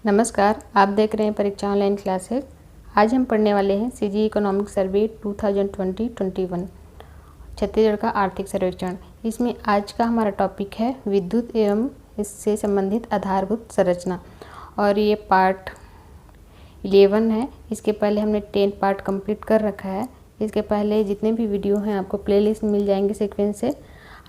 नमस्कार, आप देख रहे हैं परीक्षा ऑनलाइन क्लासेस। आज हम पढ़ने वाले हैं सीजी इकोनॉमिक सर्वे 2020-21 छत्तीसगढ़ का आर्थिक सर्वेक्षण। इसमें आज का हमारा टॉपिक है विद्युत एवं इससे संबंधित आधारभूत संरचना और ये पार्ट 11 है। इसके पहले हमने 10 पार्ट कंप्लीट कर रखा है। इसके पहले जितने भी वीडियो हैं आपको प्लेलिस्ट मिल जाएंगे सीक्वेंस से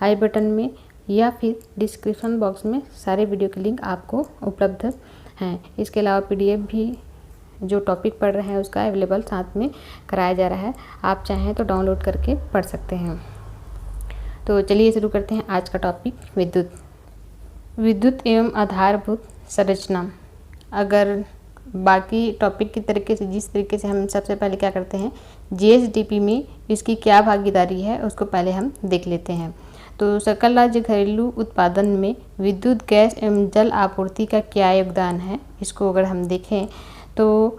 आई बटन में या फिर डिस्क्रिप्शन बॉक्स में सारे वीडियो के लिंक आपको उपलब्ध हैं। इसके अलावा पीडीएफ भी जो टॉपिक पढ़ रहे हैं उसका अवेलेबल साथ में कराया जा रहा है, आप चाहें तो डाउनलोड करके पढ़ सकते हैं। तो चलिए शुरू करते हैं आज का टॉपिक विद्युत एवं आधारभूत संरचना। अगर बाकी टॉपिक की तरीके से जिस तरीके से हम सबसे पहले क्या करते हैं, जीएसडीपी में इसकी क्या भागीदारी है उसको पहले हम देख लेते हैं। तो सकल राज्य घरेलू उत्पादन में विद्युत गैस एवं जल आपूर्ति का क्या योगदान है, इसको अगर हम देखें तो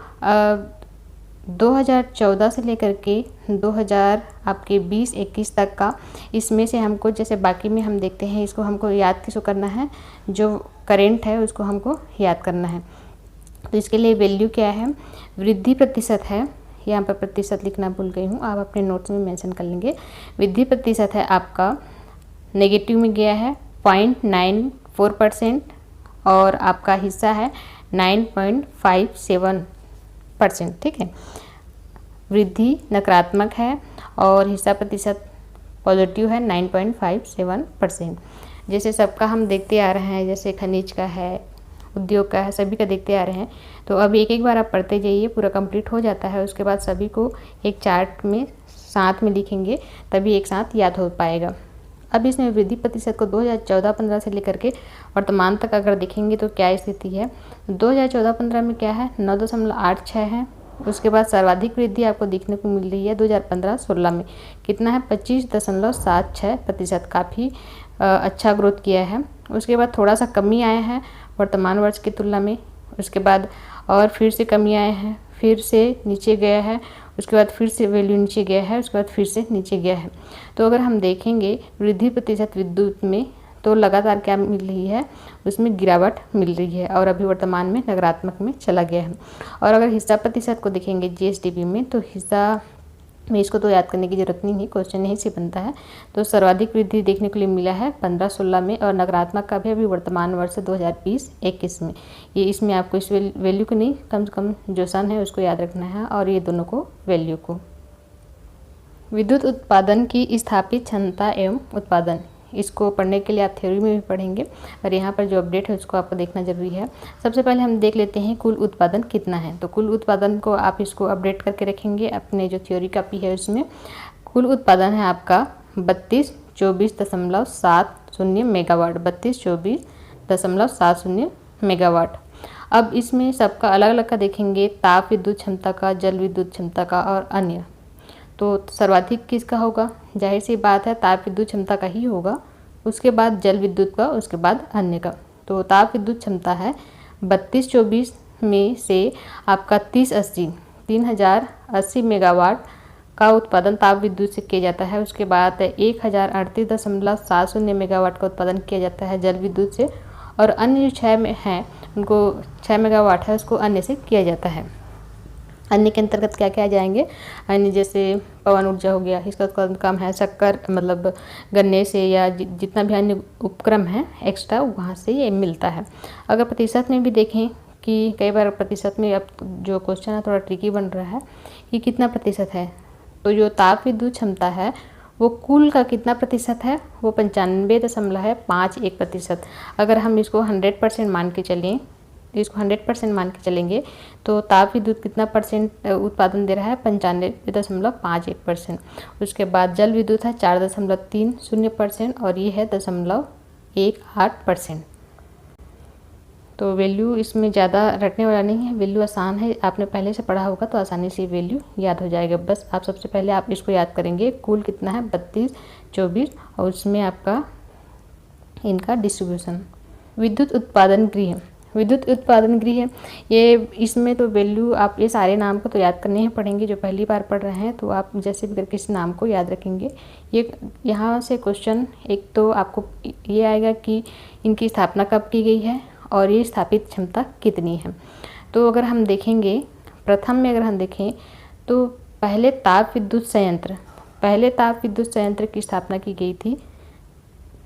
2014 से लेकर के 2020-21 तक का इसमें से हमको जैसे बाकी में हम देखते हैं इसको हमको याद किसको करना है, जो करेंट है उसको हमको याद करना है। तो इसके लिए वैल्यू क्या है, वृद्धि प्रतिशत है, यहाँ पर प्रतिशत लिखना भूल गई हूँ, आप अपने नोट्स में मेंशन कर लेंगे। वृद्धि प्रतिशत है आपका नेगेटिव में गया है 0.94% और आपका हिस्सा है 9.57%। ठीक है, वृद्धि नकारात्मक है और हिस्सा प्रतिशत पॉजिटिव है 9.57%। जैसे सबका हम देखते आ रहे हैं, जैसे खनिज का है, उद्योग का है, सभी का देखते आ रहे हैं। तो अब एक एक बार आप पढ़ते जाइए, पूरा कंप्लीट हो जाता है। उसके बाद सभी को एक चार्ट में साथ में लिखेंगे तभी एक साथ याद हो पाएगा। अब इसमें वृद्धि प्रतिशत को 2014-15 से लेकर के वर्तमान तक अगर देखेंगे तो क्या स्थिति है। 2014-15 में क्या है, 9.86 है। उसके बाद सर्वाधिक वृद्धि आपको देखने को मिल रही है 2015-16 में, कितना है 25.76%, काफ़ी अच्छा ग्रोथ किया है। उसके बाद थोड़ा सा कमी आया है वर्तमान वर्ष की तुलना में, उसके बाद और फिर से कमी आए हैं, फिर से नीचे गया है, उसके बाद फिर से वैल्यू नीचे गया है, उसके बाद फिर से नीचे गया है। तो अगर हम देखेंगे वृद्धि प्रतिशत विद्युत में तो लगातार क्या मिल रही है, उसमें गिरावट मिल रही है और अभी वर्तमान में नकारात्मक में चला गया है। और अगर हिस्सा प्रतिशत को देखेंगे जीएसडीपी में तो हिस्सा में इसको तो याद करने की जरूरत नहीं है, क्वेश्चन यहीं से बनता है। तो सर्वाधिक वृद्धि देखने के लिए मिला है 15-16 में और नकारात्मक का भी अभी वर्तमान वर्ष 2020-21 में। ये इसमें आपको इस वैल्यू को नहीं, कम से कम जो सन है उसको याद रखना है और ये दोनों को वैल्यू को। विद्युत उत्पादन की स्थापित क्षमता एवं उत्पादन, इसको पढ़ने के लिए आप थ्योरी में भी पढ़ेंगे और यहाँ पर जो अपडेट है उसको आपको देखना जरूरी है। सबसे पहले हम देख लेते हैं कुल उत्पादन कितना है। तो कुल उत्पादन को आप इसको अपडेट करके रखेंगे अपने जो थ्योरी कॉपी है उसमें। कुल उत्पादन है आपका 3224.70 मेगावाट, 3224.70 मेगावाट। अब इसमें सबका अलग अलग का देखेंगे, ताप विद्युत क्षमता का, जल विद्युत क्षमता का और अन्य। तो सर्वाधिक किसका होगा, जाहिर सी बात है ताप विद्युत क्षमता का ही होगा, उसके बाद जल विद्युत का, उसके बाद अन्य का। तो ताप विद्युत क्षमता है 3224 में से आपका 3080 मेगावाट का उत्पादन ताप विद्युत से किया जाता है। उसके बाद 1038.70 मेगावाट का उत्पादन किया जाता है जल विद्युत से और अन्य जो 6 में हैं उनको 6 मेगावाट है उसको अन्य से किया जाता है। अन्य के अंतर्गत क्या क्या आ जाएंगे, अन्य जैसे पवन ऊर्जा हो गया, इसका उत्पादन कम है, शक्कर मतलब गन्ने से या जितना भी अन्य उपक्रम है एक्स्ट्रा वहाँ से ये मिलता है। अगर प्रतिशत में भी देखें कि कई बार प्रतिशत में अब जो क्वेश्चन है थोड़ा ट्रिकी बन रहा है कि कितना प्रतिशत है। तो जो ताप विद्युत क्षमता है वो कुल का कितना प्रतिशत है, वो 95.51%। अगर हम इसको 100% मान के चलें, इसको 100% मान के चलेंगे तो ताप विद्युत कितना परसेंट उत्पादन दे रहा है, 95.51%। उसके बाद जल विद्युत है 4.30% और ये है 0.18%। तो वैल्यू इसमें ज़्यादा रटने वाला नहीं है, वैल्यू आसान है, आपने पहले से पढ़ा होगा तो आसानी से वैल्यू याद हो जाएगा। बस आप सबसे पहले आप इसको याद करेंगे, कुल कितना है 3224 और उसमें आपका इनका डिस्ट्रीब्यूशन। विद्युत उत्पादन गृह, विद्युत उत्पादन गृह ये इसमें तो वैल्यू आप ये सारे नाम को तो याद करने ही पड़ेंगे। जो पहली बार पढ़ रहे हैं तो आप जैसे भी करके इस नाम को याद रखेंगे। ये यहाँ से क्वेश्चन एक तो आपको ये आएगा कि इनकी स्थापना कब की गई है और ये स्थापित क्षमता कितनी है। तो अगर हम देखेंगे, प्रथम में अगर हम देखें तो पहले ताप विद्युत संयंत्र की स्थापना की गई थी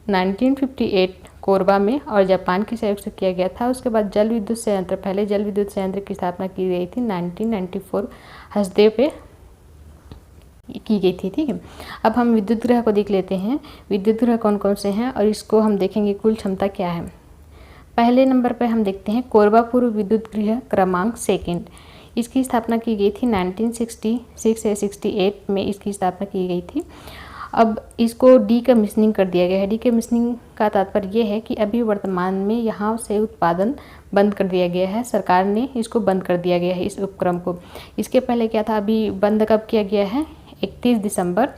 1958 कोरबा में और जापान के सहयोग से किया गया था। उसके बाद पहले जल विद्युत संयंत्र की स्थापना की गई थी 1994 हसदेव पे की गई थी। ठीक है, अब हम विद्युत गृह को देख लेते हैं। विद्युत गृह कौन कौन से हैं और इसको हम देखेंगे कुल क्षमता क्या है। पहले नंबर पर हम देखते हैं कोरबा पूर्व विद्युत गृह क्रमांक 2। इसकी स्थापना की गई थी 1966 या 68 में इसकी स्थापना की गई थी। अब इसको डीकमीशनिंग कर दिया गया है। डीकमीशनिंग का तात्पर्य ये है कि अभी वर्तमान में यहाँ से उत्पादन बंद कर दिया गया है, सरकार ने इसको बंद कर दिया गया है इस उपक्रम को। इसके पहले क्या था, अभी बंद कब किया गया है, 31 दिसंबर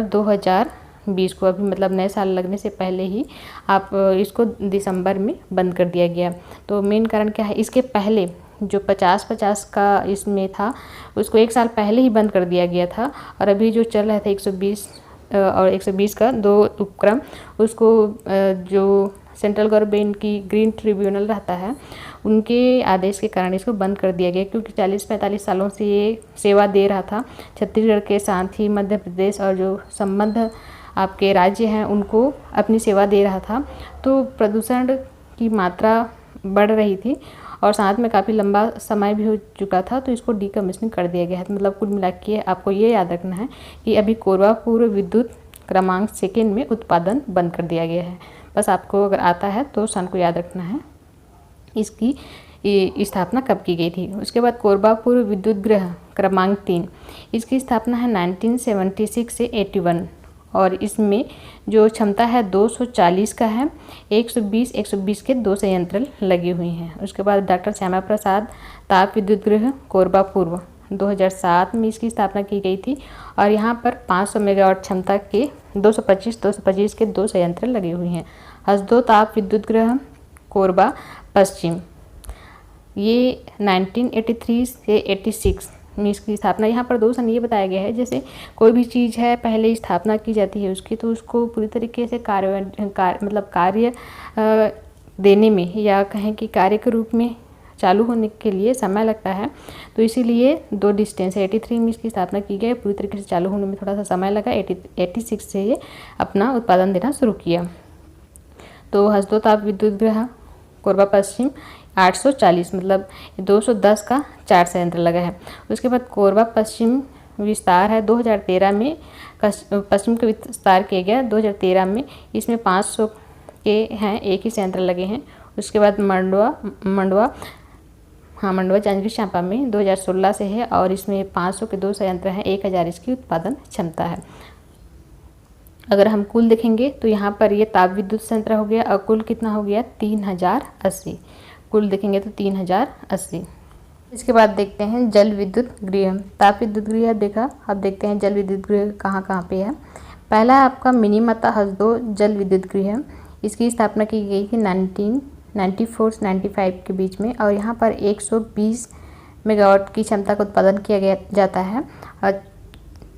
2020 को, अभी मतलब नए साल लगने से पहले ही आप इसको दिसंबर में बंद कर दिया गया। तो मेन कारण क्या है, इसके पहले जो 50-50 का इसमें था उसको 1 साल पहले ही बंद कर दिया गया था और अभी जो चल रहा था 120 और 120 का 2 उपक्रम, उसको जो सेंट्रल गवर्नमेंट की ग्रीन ट्रिब्यूनल रहता है उनके आदेश के कारण इसको बंद कर दिया गया, क्योंकि 40-45 सालों से ये सेवा दे रहा था छत्तीसगढ़ के साथ ही मध्य प्रदेश और जो संबद्ध आपके राज्य हैं उनको अपनी सेवा दे रहा था। तो प्रदूषण की मात्रा बढ़ रही थी और साथ में काफ़ी लंबा समय भी हो चुका था, तो इसको डीकमीशनिंग कर दिया गया है। तो मतलब कुल मिला के आपको ये याद रखना है कि अभी कोरबा पूर्व विद्युत क्रमांक 2 में उत्पादन बंद कर दिया गया है। बस आपको अगर आता है तो सन को याद रखना है, इसकी स्थापना कब की गई थी। उसके बाद कोरबा पूर्व विद्युत गृह क्रमांक 3, इसकी स्थापना है 1976 से 81 और इसमें जो क्षमता है 240 का है। 120 के 2 संयंत्र लगी हुई हैं। उसके बाद डॉक्टर श्यामा प्रसाद ताप विद्युत गृह कोरबा पूर्व 2007 में इसकी स्थापना की गई थी और यहाँ पर 500 मेगावाट क्षमता के 225 के 2 संयंत्र लगे हुए हैं। हसदो ताप विद्युत गृह कोरबा पश्चिम, ये 1983 से 86 में इसकी स्थापना। यहाँ पर 2 सन ये बताया गया है, जैसे कोई भी चीज़ है पहले स्थापना की जाती है उसकी, तो उसको पूरी तरीके से कार्य देने में या कहें कि कार्य के रूप में चालू होने के लिए समय लगता है। तो इसीलिए 2 डिस्टेंस है। 83 में इसकी स्थापना की गई, पूरी तरीके से चालू होने में थोड़ा सा समय लगा। 86 से ये अपना उत्पादन देना शुरू किया। तो हसदो ताप विद्युत गृह कोरबा पश्चिम 840 मतलब 210 का 4 संयंत्र लगा है। उसके बाद कोरबा पश्चिम विस्तार है 2013 में पश्चिम का विस्तार किया गया 2013 में, इसमें 500 के हैं, एक ही संयंत्र लगे हैं। उसके बाद मंडवा जांजगीर चांपा में 2016 से है और इसमें 500 के 2 संयंत्र हैं, 1000 इसकी उत्पादन क्षमता है। अगर हम कुल देखेंगे तो यहाँ पर ये ताप विद्युत संयंत्र हो गया और कुल कितना हो गया 3080, कुल देखेंगे तो 3080। इसके बाद देखते हैं जल विद्युत गृह। ताप विद्युत गृह देखा, अब देखते हैं जल विद्युत गृह कहाँ कहाँ पे है। पहला है आपका मिनीमाता हसदो जल विद्युत गृह, इसकी स्थापना की गई थी 1994 से 95 के बीच में और यहाँ पर 120 मेगावाट की क्षमता का उत्पादन किया जाता है और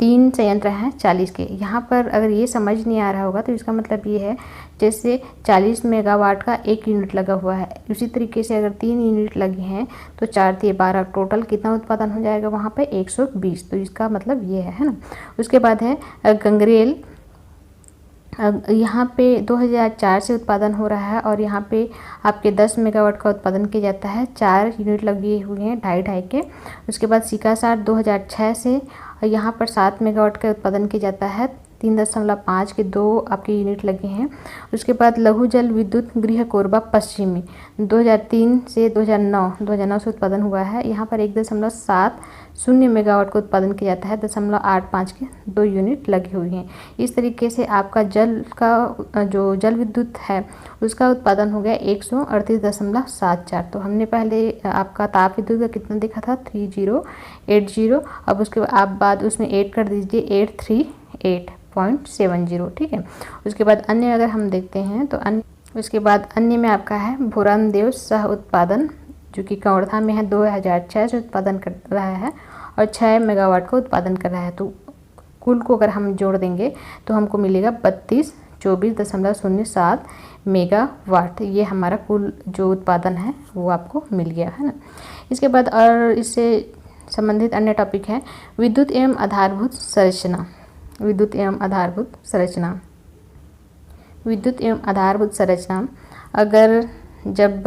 3 संयंत्र हैं 40 के। यहाँ पर अगर ये समझ नहीं आ रहा होगा तो इसका मतलब ये है जैसे 40 मेगावाट का 1 यूनिट लगा हुआ है, उसी तरीके से अगर 3 यूनिट लगे हैं तो 4 × 12 टोटल कितना उत्पादन हो जाएगा वहाँ पे 120। तो इसका मतलब ये है ना। उसके बाद है गंगरेल, यहाँ पे 2004 से उत्पादन हो रहा है और यहाँ पे आपके 10 मेगावाट का उत्पादन किया जाता है, 4 यूनिट लगे हुए हैं 2.5 के। उसके बाद सीकासार 2006 से यहाँ पर 7 मेगावाट का उत्पादन किया जाता है, 3.5 के 2 आपके यूनिट लगे हैं। उसके बाद लघु जल विद्युत गृह कोरबा पश्चिमी 2003 से 2009 से उत्पादन हुआ है, यहाँ पर 1.70 मेगावाट का उत्पादन किया जाता है, 0.85 के 2 यूनिट लगे हुए हैं। इस तरीके से आपका जल का जो जल विद्युत है उसका उत्पादन हो गया 138.74। तो हमने पहले आपका ताप विद्युत का कितना देखा था 3080, अब उसके बाद उसमें 8 कर दीजिए 838.70, ठीक है। उसके बाद अन्य अगर हम देखते हैं तो उसके बाद अन्य में आपका है भूरमदेव सह उत्पादन जो कि कवर्धा में है, 2006 से उत्पादन कर रहा है और 6 मेगावाट का उत्पादन कर रहा है। तो कुल को अगर हम जोड़ देंगे तो हमको मिलेगा 24.07 मेगावाट। ये हमारा कुल जो उत्पादन है वो आपको मिल गया है ना। इसके बाद और इससे संबंधित अन्य टॉपिक है विद्युत एवं आधारभूत संरचना। विद्युत एवं आधारभूत संरचना, विद्युत एवं आधारभूत संरचना, अगर जब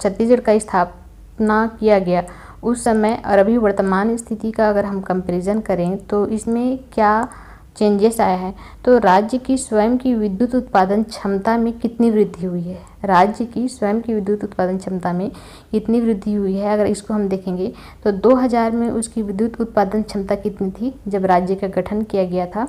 छत्तीसगढ़ का स्थापना किया गया उस समय और अभी वर्तमान स्थिति का अगर हम कंपैरिजन करें तो इसमें क्या चेंजेस आया है। तो राज्य की स्वयं की विद्युत उत्पादन क्षमता में कितनी वृद्धि हुई है, राज्य की स्वयं की विद्युत उत्पादन क्षमता में कितनी वृद्धि हुई है, अगर इसको हम देखेंगे तो 2000 में उसकी विद्युत उत्पादन क्षमता कितनी थी जब राज्य का गठन किया गया था,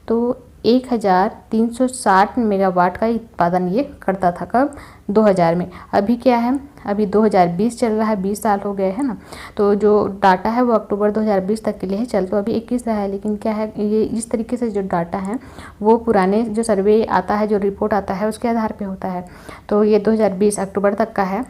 तो 1360 मेगावाट का उत्पादन ये करता था। कब? 2000 में। अभी क्या है, अभी 2020 चल रहा है, 20 साल हो गए हैं ना। तो जो डाटा है वो अक्टूबर 2020 तक के लिए है, चल तो अभी 21 रहा है, लेकिन क्या है ये इस तरीके से जो डाटा है वो पुराने जो सर्वे आता है, जो रिपोर्ट आता है उसके आधार पे होता है। तो ये 2020 अक्टूबर तक का है।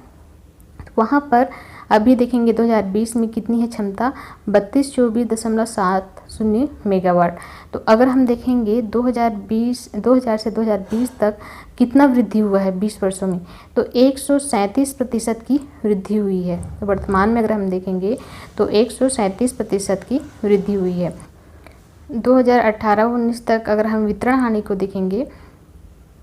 वहाँ पर अभी देखेंगे 2020 में कितनी है क्षमता, 3224.70 मेगावाट। तो अगर हम देखेंगे 2000 से 2020 तक कितना वृद्धि हुआ है 20 वर्षों में, तो 137% की वृद्धि हुई है। तो वर्तमान में अगर हम देखेंगे तो 137% की वृद्धि हुई है। 2018-19 तक अगर हम वितरण हानि को देखेंगे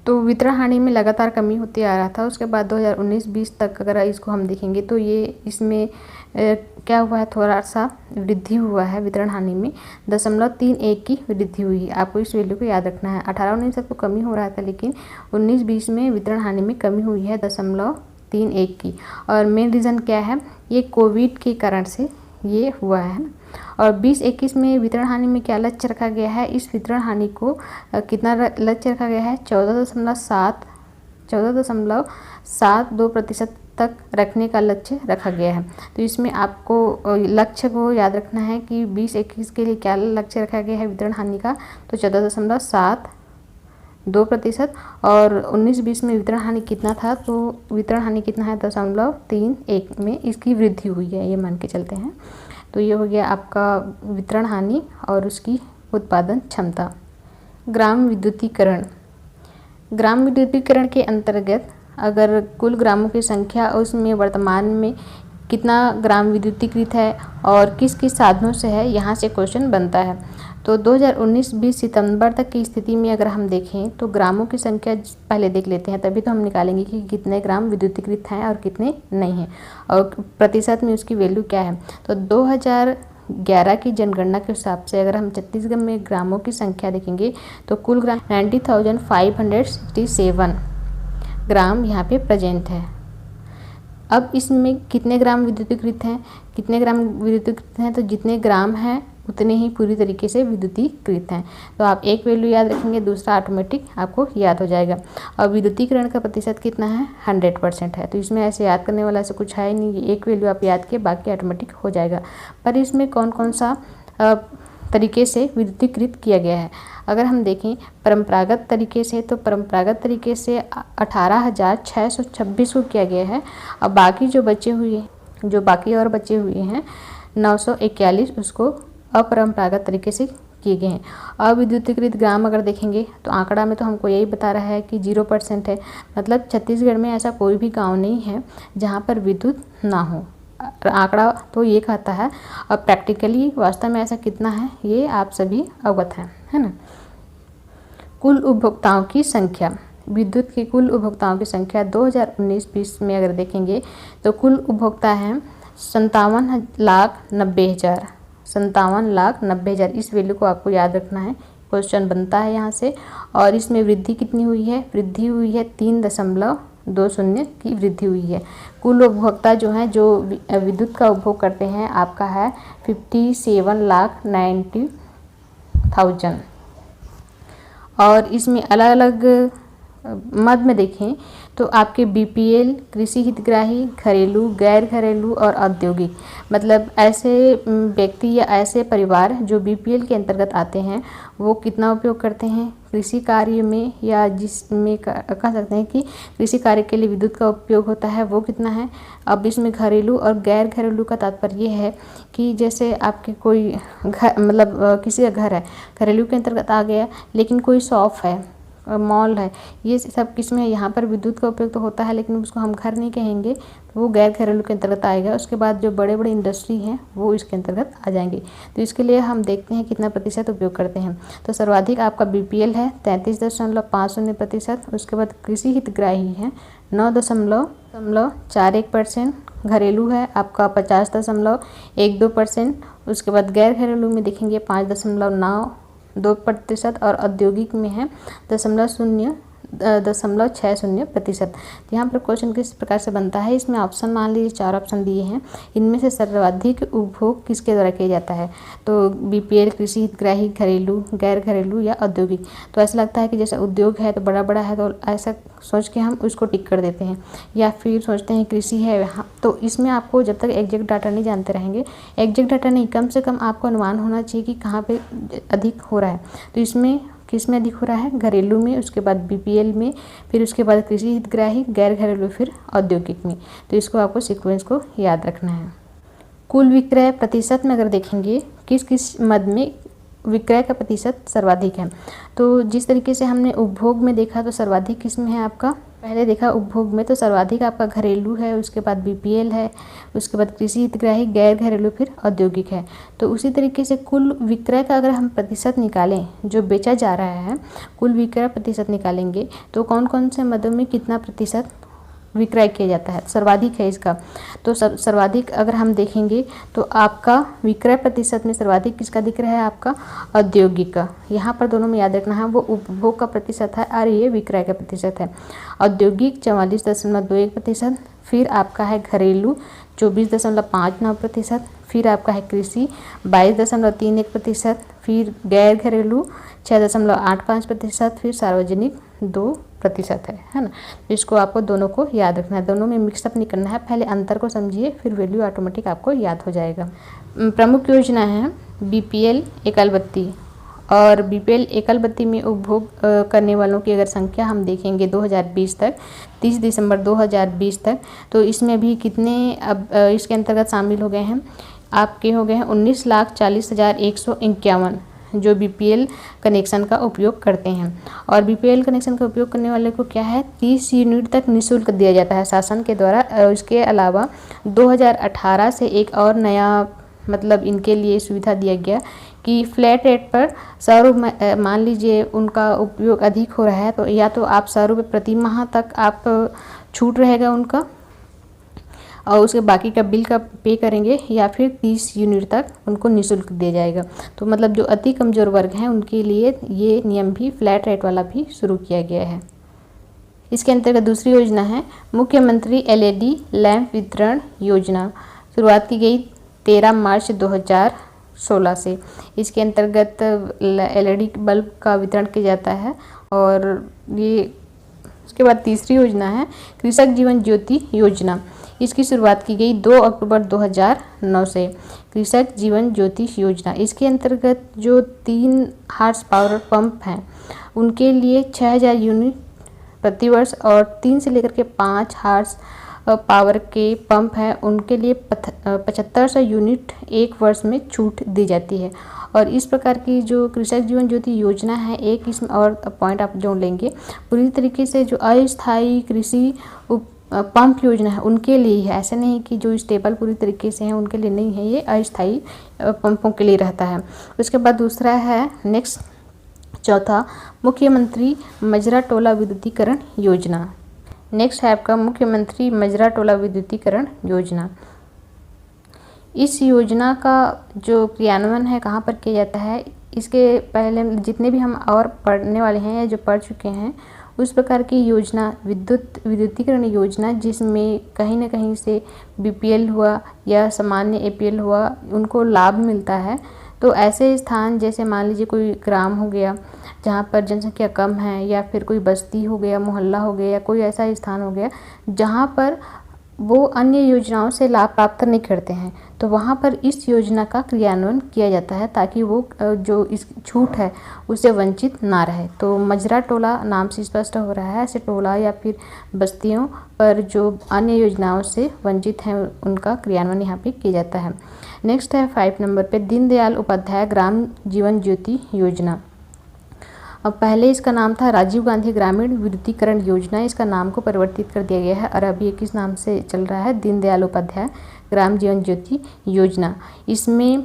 तो वितरण हानि में लगातार कमी होती आ रहा था। उसके बाद 2019-20 तक अगर इसको हम देखेंगे तो ये इसमें क्या हुआ है, थोड़ा सा वृद्धि हुआ है वितरण हानि में, 0.31 की वृद्धि हुई है। आपको इस वैल्यू को याद रखना है। 18-19 तक तो कमी हो रहा था, लेकिन 19-20 में वितरण हानि में कमी हुई है 0.31 की। और मेन रीज़न क्या है, ये कोविड के कारण से ये हुआ है ना। और 2021 में वितरण हानि में क्या लक्ष्य रखा गया है, इस वितरण हानि को कितना लक्ष्य रखा गया है, 14.72% तक रखने का लक्ष्य रखा गया है। तो इसमें आपको लक्ष्य को याद रखना है कि 2021 के लिए क्या लक्ष्य रखा गया है वितरण हानि का, तो 14.72%। और 19-20 में वितरण हानि कितना था, तो वितरण हानि कितना है 0.31 में इसकी वृद्धि हुई है, ये मान के चलते हैं। तो ये हो गया आपका वितरण हानि और उसकी उत्पादन क्षमता। ग्राम विद्युतीकरण, ग्राम विद्युतीकरण के अंतर्गत अगर कुल ग्रामों की संख्या और उसमें वर्तमान में कितना ग्राम विद्युतीकृत है और किस किस साधनों से है, यहाँ से क्वेश्चन बनता है। तो 2019-20 सितंबर तक की स्थिति में अगर हम देखें तो ग्रामों की संख्या पहले देख लेते हैं, तभी तो हम निकालेंगे कि कितने ग्राम विद्युतीकृत हैं और कितने नहीं हैं, और प्रतिशत में उसकी वैल्यू क्या है। तो 2011 की जनगणना के हिसाब से अगर हम छत्तीसगढ़ में ग्रामों की संख्या देखेंगे तो कुल ग्राम 90,567 ग्राम यहाँ पे प्रेजेंट है। अब इसमें कितने ग्राम विद्युतीकृत हैं, कितने ग्राम विद्युतीकृत हैं, तो जितने ग्राम हैं उतने ही पूरी तरीके से विद्युतीकृत हैं। तो आप एक वैल्यू याद रखेंगे, दूसरा ऑटोमेटिक आपको याद हो जाएगा। और विद्युतीकरण का प्रतिशत कितना है, 100% है। तो इसमें ऐसे याद करने वाला ऐसा कुछ है नहीं, एक वैल्यू आप याद किए बाकी ऑटोमेटिक हो जाएगा। पर इसमें कौन कौन सा तरीके से विद्युतीकृत किया गया है, अगर हम देखें परंपरागत तरीके से, तो परंपरागत तरीके से 18,626 को किया गया है। अब बाकी जो बचे हुए हैं 941 उसको अपरंपरागत तरीके से किए गए हैं। अविद्युतीकृत ग्राम अगर देखेंगे तो आंकड़ा में तो हमको यही बता रहा है कि 0% है, मतलब छत्तीसगढ़ में ऐसा कोई भी गांव नहीं है जहां पर विद्युत ना हो। आंकड़ा तो ये कहता है, और प्रैक्टिकली वास्तव में ऐसा कितना है ये आप सभी अवगत हैं, है ना। कुल उपभोक्ताओं की संख्या, विद्युत के कुल उपभोक्ताओं की संख्या 2019-20 में अगर देखेंगे तो कुल उपभोक्ता हैं 57,90,000। इस वैल्यू को आपको याद रखना है, क्वेश्चन बनता है यहाँ से। और इसमें वृद्धि कितनी हुई है, वृद्धि हुई है 3.20 की वृद्धि हुई है। कुल उपभोक्ता जो हैं जो विद्युत का उपभोग करते हैं आपका है 57,90,000। और इसमें अलग अलग मद में देखें तो आपके बीपीएल, कृषि हितग्राही, घरेलू, गैर घरेलू और औद्योगिक, मतलब ऐसे व्यक्ति या ऐसे परिवार जो बीपीएल के अंतर्गत आते हैं वो कितना उपयोग करते हैं कृषि कार्य में, या जिसमें कह सकते हैं कि कृषि कार्य के लिए विद्युत का उपयोग होता है वो कितना है। अब इसमें घरेलू और गैर घरेलू का तात्पर्य है कि जैसे आपके कोई घर, मतलब किसी का घर है, घरेलू के अंतर्गत आ गया, लेकिन कोई शॉप है, मॉल है, ये सब किसमें है, यहाँ पर विद्युत का उपयोग तो होता है लेकिन उसको हम घर नहीं कहेंगे, तो वो गैर घरेलू के अंतर्गत आएगा। उसके बाद जो बड़े बड़े इंडस्ट्री हैं वो इसके अंतर्गत आ जाएंगे। तो इसके लिए हम देखते हैं कितना प्रतिशत उपयोग करते हैं। तो सर्वाधिक आपका BPL है 33.50%। उसके बाद कृषि हितग्राही है 9.41%। घरेलू है आपका 50.12%। उसके बाद गैर घरेलू में देखेंगे 5.92%। और औद्योगिक में है 0.60%। यहाँ पर क्वेश्चन किस प्रकार से बनता है, इसमें ऑप्शन मान लीजिए 4 ऑप्शन दिए हैं, इनमें से सर्वाधिक उपभोग किसके द्वारा किया जाता है। तो BPL, कृषि हितग्राही, घरेलू, गैर घरेलू या औद्योगिक। तो ऐसा लगता है कि जैसे उद्योग है तो बड़ा बड़ा है, तो ऐसा सोच के हम उसको टिक कर देते हैं। या फिर सोचते हैं कृषि है, तो इसमें आपको जब तक एग्जैक्ट डाटा नहीं जानते रहेंगे, एग्जैक्ट डाटा नहीं, कम से कम आपको अनुमान होना चाहिए कि कहाँ पे अधिक हो रहा है। तो इसमें किस में अधिक हो रहा है, घरेलू में, उसके बाद BPL में, फिर उसके बाद कृषि हितग्राही, गैर घरेलू, फिर औद्योगिक में। तो इसको आपको सीक्वेंस को याद रखना है। कुल विक्रय प्रतिशत में अगर देखेंगे किस किस मद में विक्रय का प्रतिशत सर्वाधिक है, तो जिस तरीके से हमने उपभोग में देखा तो सर्वाधिक किस में है आपका, पहले देखा उपभोग में तो सर्वाधिक आपका घरेलू है, उसके बाद BPL है, उसके बाद कृषि हितग्राही, गैर घरेलू, फिर औद्योगिक है। तो उसी तरीके से कुल विक्रय का अगर हम प्रतिशत निकालें, जो बेचा जा रहा है, कुल विक्रय प्रतिशत निकालेंगे तो कौन कौन से मदों में कितना प्रतिशत विक्रय किया जाता है, सर्वाधिक है इसका। तो सर्वाधिक अगर हम देखेंगे तो आपका विक्रय प्रतिशत में सर्वाधिक किसका दिख रहा है, आपका औद्योगिक का। यहाँ पर दोनों में याद रखना है, वो उपभोग का प्रतिशत है और ये विक्रय का प्रतिशत है। औद्योगिक 44.21%, फिर आपका है घरेलू 24.59%, फिर आपका है कृषि 22.31%, फिर गैर घरेलू 6.85%, फिर सार्वजनिक 2% है ना। इसको आपको दोनों को याद रखना है, दोनों में मिक्सअप नहीं करना है, पहले अंतर को समझिए फिर वैल्यू ऑटोमेटिक आपको याद हो जाएगा। प्रमुख योजना है BPL एकल बत्ती, और BPL एकल बत्ती में उपभोग करने वालों की अगर संख्या हम देखेंगे 2020 तक, 30 दिसंबर 2020 तक, तो इसमें भी कितने अब इसके अंतर्गत शामिल हो गए हैं, आपके हो गए हैं 19,40,151 जो BPL कनेक्शन का उपयोग करते हैं। और BPL कनेक्शन का उपयोग करने वाले को क्या है, 30 यूनिट तक निःशुल्क दिया जाता है शासन के द्वारा। इसके अलावा 2018 से एक और नया मतलब इनके लिए सुविधा दिया गया कि फ्लैट रेट पर 100 रुपये, मान लीजिए उनका उपयोग अधिक हो रहा है तो या तो आप 100 रुपये प्रति माह तक आप छूट रहेगा उनका, और उसके बाकी का बिल का पे करेंगे, या फिर 30 यूनिट तक उनको निःशुल्क दिया जाएगा। तो मतलब जो अति कमज़ोर वर्ग हैं उनके लिए ये नियम भी फ्लैट रेट वाला भी शुरू किया गया है। इसके अंतर्गत दूसरी योजना है मुख्यमंत्री LED लैंप वितरण योजना, शुरुआत की गई 13 मार्च 2016 से। इसके अंतर्गत LED बल्ब का वितरण किया जाता है। और ये उसके बाद तीसरी योजना है कृषक जीवन ज्योति योजना, इसकी शुरुआत की गई 2 अक्टूबर 2009 से। कृषक जीवन ज्योति योजना, इसके अंतर्गत जो 3 हार्स पावर पंप हैं उनके लिए 6000 यूनिट प्रतिवर्ष, और 3 से लेकर के 5 हार्स पावर के पंप हैं उनके लिए 7500 यूनिट एक वर्ष में छूट दी जाती है। और इस प्रकार की जो कृषक जीवन ज्योति योजना है, एक इसमें और पॉइंट आप जोड़ लेंगे, पूरी तरीके से जो अस्थायी कृषि पंप योजना है उनके लिए है, ऐसे नहीं कि जो स्टेबल पूरी तरीके से हैं उनके लिए नहीं है, ये अस्थायी पंपों के लिए रहता है। उसके बाद दूसरा है नेक्स्ट चौथा मुख्यमंत्री मजरा टोला विद्युतीकरण योजना। नेक्स्ट है आपका मुख्यमंत्री मजरा टोला विद्युतीकरण योजना। इस योजना का जो क्रियान्वयन है कहाँ पर किया जाता है, इसके पहले जितने भी हम और पढ़ने वाले हैं या जो पढ़ चुके हैं उस प्रकार की योजना विद्युतीकरण योजना, जिसमें कहीं ना कहीं से BPL हुआ या सामान्य APL हुआ उनको लाभ मिलता है। तो ऐसे स्थान जैसे मान लीजिए कोई ग्राम हो गया जहाँ पर जनसंख्या कम है, या फिर कोई बस्ती हो गया, मोहल्ला हो गया, या कोई ऐसा स्थान हो गया जहाँ पर वो अन्य योजनाओं से लाभ प्राप्त नहीं करते हैं, तो वहाँ पर इस योजना का क्रियान्वयन किया जाता है ताकि वो जो इस छूट है उससे वंचित ना रहे। तो मजरा टोला नाम से स्पष्ट हो रहा है, ऐसे टोला या फिर बस्तियों पर जो अन्य योजनाओं से वंचित हैं उनका क्रियान्वयन यहाँ पे किया जाता है। नेक्स्ट है 5 नंबर पे दीनदयाल उपाध्याय ग्राम जीवन ज्योति योजना। अब पहले इसका नाम था राजीव गांधी ग्रामीण विद्युतीकरण योजना, इसका नाम को परिवर्तित कर दिया गया है और अभी किस नाम से चल रहा है, दीनदयाल उपाध्याय ग्राम जीवन ज्योति योजना। इसमें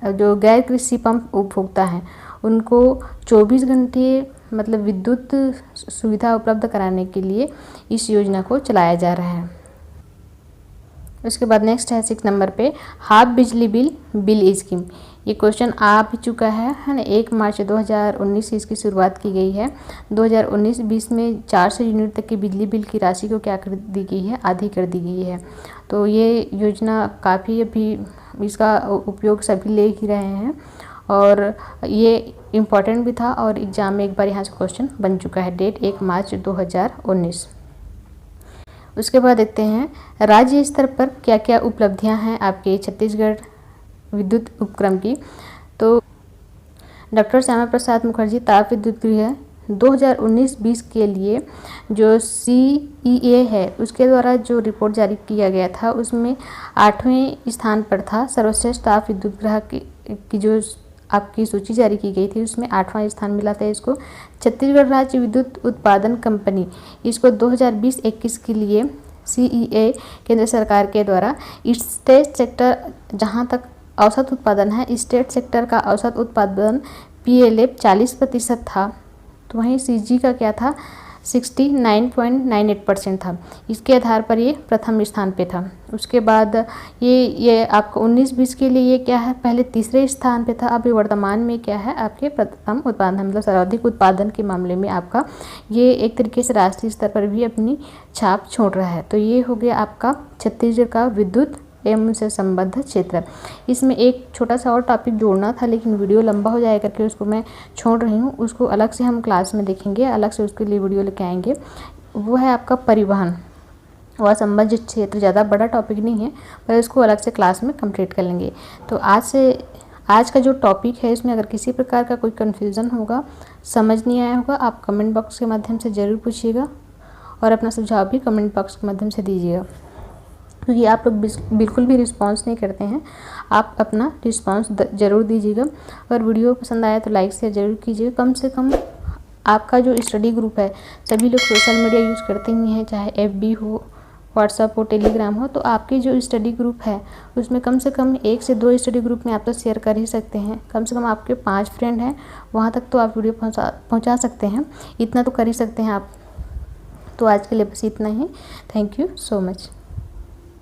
जो गैर कृषि पंप उपभोक्ता हैं उनको 24 घंटे मतलब विद्युत सुविधा उपलब्ध कराने के लिए इस योजना को चलाया जा रहा है। उसके बाद नेक्स्ट है 6 नंबर पे हाफ बिजली बिल स्कीम। ये क्वेश्चन आ भी चुका है ना। 1 मार्च 2019 से इसकी शुरुआत की गई है। 2019-20 में 400 यूनिट तक की बिजली बिल की राशि को क्या कर दी गई है, आधी कर दी गई है। तो ये योजना काफ़ी अभी इसका उपयोग सभी ले ही रहे हैं और ये इम्पॉर्टेंट भी था और एग्ज़ाम में एक बार यहाँ से क्वेश्चन बन चुका है। डेट 1 मार्च 2019। उसके बाद देखते हैं राज्य स्तर पर क्या क्या उपलब्धियां हैं आपके छत्तीसगढ़ विद्युत उपक्रम की। तो डॉक्टर श्यामा प्रसाद मुखर्जी ताप विद्युत गृह 2019-20 के लिए जो CEA है उसके द्वारा जो रिपोर्ट जारी किया गया था उसमें 8वें स्थान पर था। सर्वश्रेष्ठ ताप विद्युत गृह की जो आपकी सूची जारी की गई थी उसमें 8वां स्थान मिला था इसको। छत्तीसगढ़ राज्य विद्युत उत्पादन कंपनी इसको 2020-21 के लिए CEA केंद्र सरकार के द्वारा स्टेट सेक्टर जहां तक औसत उत्पादन है, स्टेट सेक्टर का औसत उत्पादन PLF 40% था, तो वहीं CG का क्या था 69.98% था। इसके आधार पर ये प्रथम स्थान पे था। उसके बाद ये आपका 19-20 के लिए ये क्या है, पहले तीसरे स्थान पे था, अभी वर्तमान में क्या है आपके प्रथम उत्पादन मतलब सर्वाधिक उत्पादन के मामले में आपका ये एक तरीके से राष्ट्रीय स्तर पर भी अपनी छाप छोड़ रहा है। तो ये हो गया आपका छत्तीसगढ़ का विद्युत एवं से संबद्ध क्षेत्र। इसमें एक छोटा सा और टॉपिक जोड़ना था लेकिन वीडियो लंबा हो जाए करके उसको मैं छोड़ रही हूँ, उसको अलग से हम क्लास में देखेंगे, अलग से उसके लिए वीडियो लेके आएंगे। वो है आपका परिवहन व संबद्ध क्षेत्र। ज़्यादा बड़ा टॉपिक नहीं है पर इसको अलग से क्लास में कंप्लीट कर लेंगे। तो आज का जो टॉपिक है इसमें अगर किसी प्रकार का कोई कन्फ्यूज़न होगा, समझ नहीं आया होगा, आप कमेंट बॉक्स के माध्यम से ज़रूर पूछिएगा और अपना सुझाव भी कमेंट बॉक्स के माध्यम से दीजिएगा, क्योंकि आप लोग बिल्कुल भी रिस्पांस नहीं करते हैं। आप अपना रिस्पांस ज़रूर दीजिएगा। अगर वीडियो पसंद आया तो लाइक शेयर ज़रूर कीजिएगा। कम से कम आपका जो स्टडी ग्रुप है, सभी लोग सोशल मीडिया यूज़ करते ही हैं, चाहे FB हो, व्हाट्सअप हो, टेलीग्राम हो, तो आपकी जो स्टडी ग्रुप है उसमें कम से कम 1 से 2 स्टडी ग्रुप में आप तो शेयर कर ही सकते हैं। कम से कम आपके 5 फ्रेंड हैं, वहाँ तक तो आप वीडियो पहुँचा सकते हैं, इतना तो कर ही सकते हैं आप। तो आज के लिए बस इतना ही। Thank you so much.